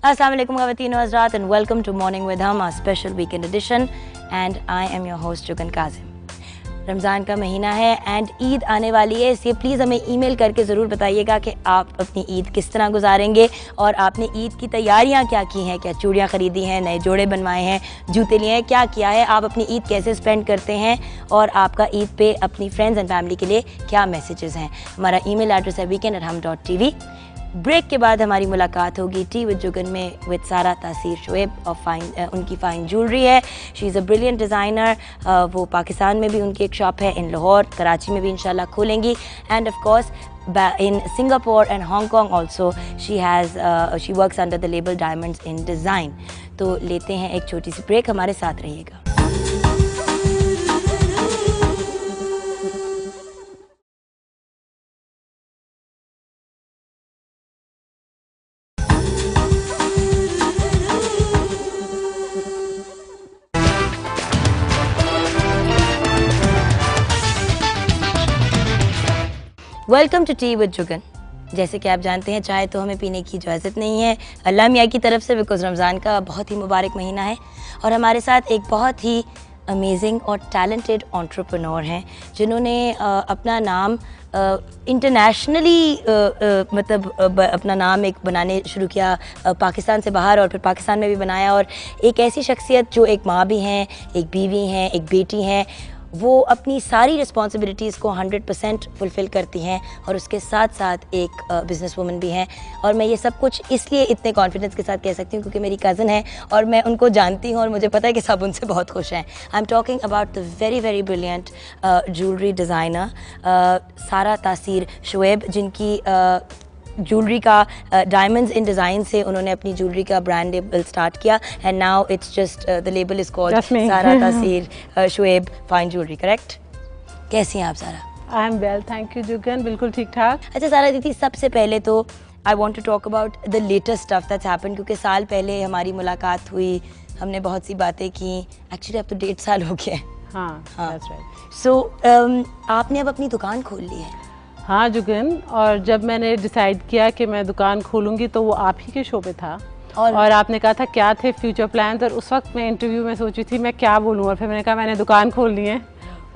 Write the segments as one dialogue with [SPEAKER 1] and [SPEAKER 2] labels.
[SPEAKER 1] Assalamu alaikum ख़वातीन व हज़रात and welcome to Morning with Hum, our special weekend edition, and I am your host Jugan Kazim. Ramzan का महीना है and Eid आने वाली है, इसलिए प्लीज़ हमें ईमेल करके ज़रूर बताइएगा कि आप अपनी ईद किस तरह गुजारेंगे और आपने ईद की तैयारियां क्या की हैं, क्या चूड़ियाँ ख़रीदी हैं, नए जोड़े बनवाए हैं, जूते लिए हैं, क्या किया है, आप अपनी ईद कैसे स्पेंड करते हैं और आपका ईद पे अपनी फ्रेंड्स एंड फैमिली के लिए क्या मैसेजेस हैं। हमारा ईमेल एड्रेस है weekend@hum.tv। ब्रेक के बाद हमारी मुलाकात होगी टी विद जुगन में विद सारा तासीर शुएब और उनकी फ़ाइन ज्वेलरी है। She is a brilliant designer. वो पाकिस्तान में भी उनकी एक शॉप है, इन लाहौर, कराची में भी इंशाल्लाह खोलेंगी, end of course in Singapore and Hong Kong also she works under the label Diamonds in Design। तो लेते हैं एक छोटी सी ब्रेक, हमारे साथ रहिएगा। Welcome to T with Jugan. जैसे कि आप जानते हैं, चाय तो हमें पीने की इजाज़त नहीं है अल्लाह मियाँ की तरफ से, बिकॉज़ रमज़ान का बहुत ही मुबारक महीना है। और हमारे साथ एक बहुत ही अमेजिंग और टैलेंटेड एंटरप्रेन्योर हैं जिन्होंने अपना नाम इंटरनेशनली अपना नाम एक बनाने शुरू किया पाकिस्तान से बाहर, और फिर पाकिस्तान में भी बनाया। और एक ऐसी शख्सियत जो एक माँ भी हैं, एक बीवी हैं, एक बेटी हैं, वो अपनी सारी रिस्पॉन्सिबिलिटीज़ को 100% फुलफ़िल करती हैं और उसके साथ साथ एक बिज़नेस वूमन भी हैं। और मैं ये सब कुछ इसलिए इतने कॉन्फिडेंस के साथ कह सकती हूँ क्योंकि मेरी कज़न है और मैं उनको जानती हूँ और मुझे पता है कि सब उनसे बहुत खुश हैं। I am talking about the very very brilliant jewellery designer सारा तासीर शुएब, जिनकी ज्वेलरी का डायमंड्स इन डिज़ाइन से उन्होंने अपनी ज्वेलरी का ब्रांड लेबल स्टार्ट किया, and now it's just the label is called सारा तासीर शुएब फाइन ज्वेलरी। करेक्ट? कैसी हैं आप Sara?
[SPEAKER 2] I am well, thank you Juggan, बिल्कुल ठीक ठाक।
[SPEAKER 1] अच्छा सारा दीदी, सबसे पहले तो I want to talk about the latest stuff that's happened, क्योंकि साल पहले हमारी मुलाकात हुई, हमने बहुत सी बातें की। एक्चुअली अब तो 1.5 साल हो गए।
[SPEAKER 2] हाँ, that's right।
[SPEAKER 1] सो आपने अब अपनी दुकान खोल ली है?
[SPEAKER 2] हाँ जुगन, और जब मैंने डिसाइड किया कि मैं दुकान खोलूँगी तो वो आप ही के शो पे था, और आपने कहा था क्या थे फ्यूचर प्लान, और उस वक्त मैं इंटरव्यू में सोची थी मैं क्या बोलूँ, और फिर मैंने कहा मैंने दुकान खोलनी है,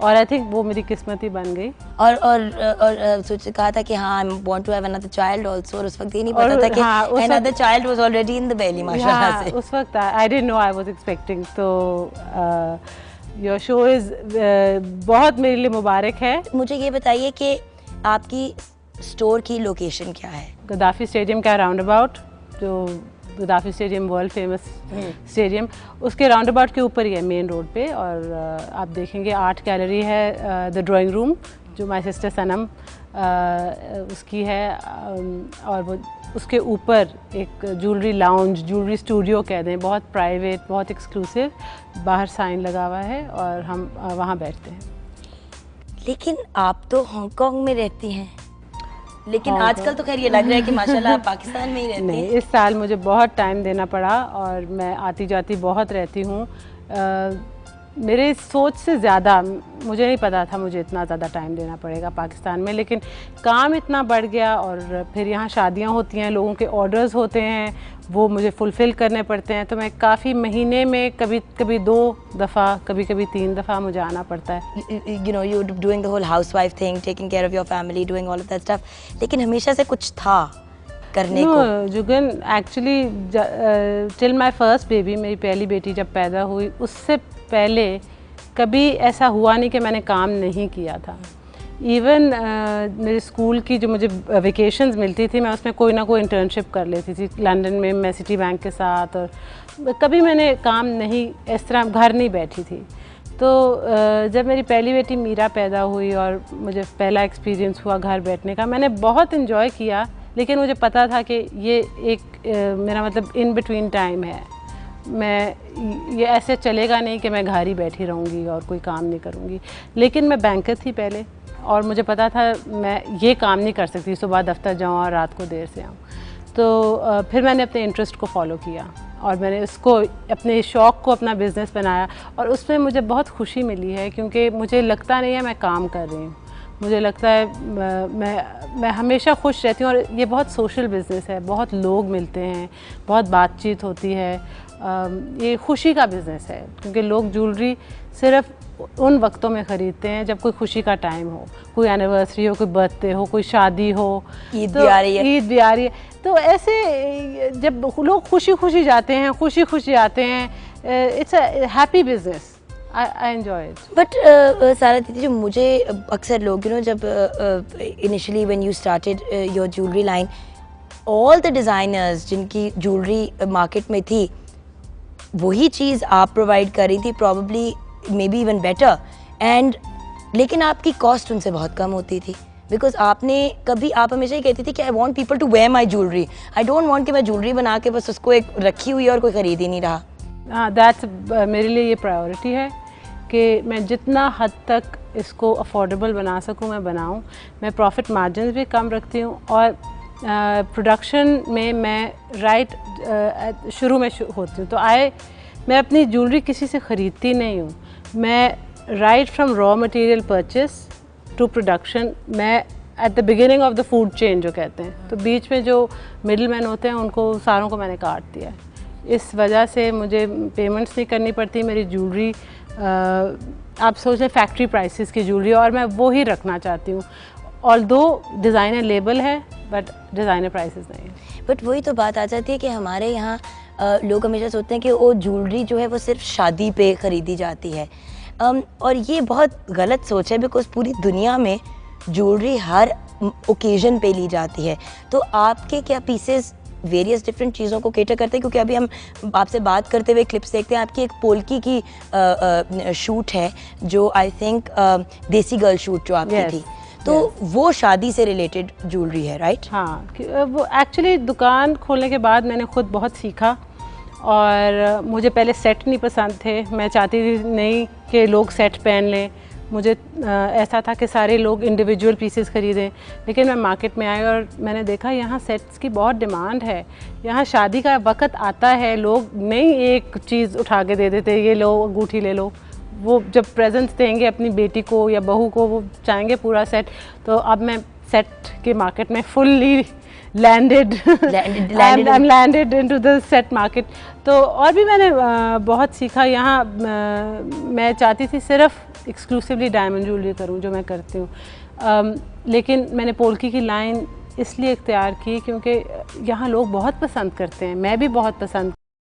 [SPEAKER 2] और आई थिंक वो मेरी किस्मत ही बन गई।
[SPEAKER 1] और सोच कहा था कि हाँ I want to have another child also, और उस वक्त ये नहीं पता था कि another child was already in the belly माशाल्लाह से।
[SPEAKER 2] उस वक्त I didn't know, I was expecting. तो योर शो इज़ बहुत मेरे लिए मुबारक है।
[SPEAKER 1] मुझे ये बताइए कि आपकी स्टोर की लोकेशन क्या है?
[SPEAKER 2] गद्दाफी स्टेडियम का राउंड अबाउट, जो Gaddafi stadium world famous stadium, उसके राउंड अबाउट के ऊपर ही है, मेन रोड पे। और आप देखेंगे आर्ट गैलरी है, द ड्राइंग रूम, जो माय सिस्टर सनम उसकी है, और वो उसके ऊपर एक ज्वेलरी लाउंज, ज्वेलरी स्टूडियो कह दें, बहुत प्राइवेट, बहुत एक्सक्लूसिव, बाहर साइन लगा हुआ है और हम वहाँ बैठते हैं।
[SPEAKER 1] लेकिन आप तो हांगकांग में रहती हैं, लेकिन आजकल तो खैर ये लग रहा है कि माशाल्लाह आप पाकिस्तान में ही रहती हैं।
[SPEAKER 2] नहीं, इस साल मुझे बहुत टाइम देना पड़ा और मैं आती जाती बहुत रहती हूँ। मेरे सोच से ज़्यादा, मुझे नहीं पता था मुझे इतना ज़्यादा टाइम देना पड़ेगा पाकिस्तान में, लेकिन काम इतना बढ़ गया, और फिर यहाँ शादियाँ होती हैं, लोगों के ऑर्डर्स होते हैं, वो मुझे फुलफ़िल करने पड़ते हैं, तो मैं काफ़ी महीने में कभी कभी 2 दफ़ा, कभी कभी 3 दफ़ा मुझे आना पड़ता है।
[SPEAKER 1] You know, you doing the whole housewife thing, taking care of your family, doing all of that stuff, लेकिन हमेशा से कुछ था करने को?
[SPEAKER 2] Juggan, actually till my first baby, मेरी पहली बेटी जब पैदा हुई, उससे पहले कभी ऐसा हुआ नहीं कि मैंने काम नहीं किया था। इवन मेरे स्कूल की जो मुझे वेकेशंस मिलती थी, मैं उसमें कोई ना कोई इंटर्नशिप कर लेती थी। लंदन में मैं सिटी बैंक के साथ, और कभी मैंने काम नहीं, इस तरह घर नहीं बैठी थी। तो जब मेरी पहली बेटी मीरा पैदा हुई और मुझे पहला एक्सपीरियंस हुआ घर बैठने का, मैंने बहुत इन्जॉय किया, लेकिन मुझे पता था कि ये एक मेरा मतलब इन बिटवीन टाइम है। ये ऐसे चलेगा नहीं कि मैं घर ही बैठी रहूँगी और कोई काम नहीं करूँगी। लेकिन मैं बैंकर थी पहले, और मुझे पता था मैं ये काम नहीं कर सकती, सुबह दफ्तर जाऊँ और रात को देर से आऊँ। तो फिर मैंने अपने इंटरेस्ट को फॉलो किया और मैंने इसको, अपने शौक़ को अपना बिज़नेस बनाया, और उसमें मुझे बहुत खुशी मिली है, क्योंकि मुझे लगता नहीं है मैं काम कर रही हूँ, मुझे लगता है मैं हमेशा खुश रहती हूँ। और ये बहुत सोशल बिज़नेस है, बहुत लोग मिलते हैं, बहुत बातचीत होती है। ये खुशी का बिज़नेस है, क्योंकि लोग ज्वेलरी सिर्फ उन वक्तों में ख़रीदते हैं जब कोई खुशी का टाइम हो, कोई एनिवर्सरी हो, कोई बर्थडे हो, कोई शादी हो,
[SPEAKER 1] ईद भी आ रही है।
[SPEAKER 2] ईद भी आ रही है। तो ऐसे जब लोग खुशी खुशी जाते हैं, खुशी खुशी आते हैं, it's a happy business. I enjoy it.
[SPEAKER 1] But सारा दीदी, जो मुझे अक्सर लोग जब initially when you started your jewellery line, all the designers जिनकी ज्वेलरी मार्केट में थी, वही चीज़ आप प्रोवाइड कर रही थी, probably may be even better, and लेकिन आपकी कॉस्ट उनसे बहुत कम होती थी। बिकॉज आप हमेशा ही कहती थी कि I want people to wear my jewellery, I don't want कि मैं ज्वेलरी बना के बस उसको एक रखी हुई है और कोई ख़रीद ही नहीं रहा।
[SPEAKER 2] हाँ, दैट्स मेरे लिए ये प्रायोरिटी है कि मैं जितना हद तक इसको अफोर्डेबल बना सकूं मैं बनाऊं। मैं प्रॉफिट मार्जिन भी कम रखती हूं, और प्रोडक्शन में मैं शुरू में होती हूँ। तो मैं अपनी ज्वेलरी किसी से ख़रीदती नहीं हूँ। मैं from raw material purchase to production, मैं at the beginning of the food chain जो कहते हैं, तो बीच में जो मिडिल मैन होते हैं उनको सारों को मैंने काट दिया है। इस वजह से मुझे पेमेंट्स नहीं करनी पड़ती। मेरी ज्वेलरी आप सोच लें फैक्ट्री प्राइसेस की ज्वेलरी, और मैं वो ही रखना चाहती हूँ। ऑल्दो डिज़ाइनर लेबल है, बट डिज़ाइनर प्राइसेस नहीं है।
[SPEAKER 1] बट वही तो बात आ जाती है कि हमारे यहाँ लोग हमेशा सोचते हैं कि वो ज्वेलरी जो है वो सिर्फ शादी पे ख़रीदी जाती है, और ये बहुत गलत सोच है, बिकॉज पूरी दुनिया में ज्वेलरी हर ओकेजन पे ली जाती है। तो आपके क्या पीसेस वेरियस डिफरेंट चीज़ों को केटर करते हैं? क्योंकि अभी हम आपसे बात करते हुए क्लिप्स देखते हैं, आपकी एक पोल्की की शूट है जो आई थिंक देसी गर्ल शूट जो आपकी थी, तो वो शादी से रिलेटेड ज्वेलरी है, राइट?
[SPEAKER 2] हाँ, वो एक्चुअली दुकान खोलने के बाद मैंने खुद बहुत सीखा, और मुझे पहले सेट नहीं पसंद थे। मैं चाहती थी नहीं कि लोग सेट पहन लें, मुझे ऐसा था कि सारे लोग इंडिविजुअल पीसेस ख़रीदें। लेकिन मैं मार्केट में आई और मैंने देखा यहाँ सेट्स की बहुत डिमांड है। यहाँ शादी का वक्त आता है, लोग नहीं एक चीज़ उठा के दे देते, ये लो अंगूठी ले लो। वो जब प्रेजेंट्स देंगे अपनी बेटी को या बहू को, वो चाहेंगे पूरा सेट। तो अब मैं सेट के मार्केट में fully landed into the set market. तो और भी मैंने बहुत सीखा यहाँ। मैं चाहती थी सिर्फ एक्सक्लूसिवली डायमंड ज्वेलरी करूँ, जो मैं करती हूँ। लेकिन मैंने पोल्की की लाइन इसलिए इख्तियार की क्योंकि यहाँ लोग बहुत पसंद करते हैं, मैं भी बहुत पसंद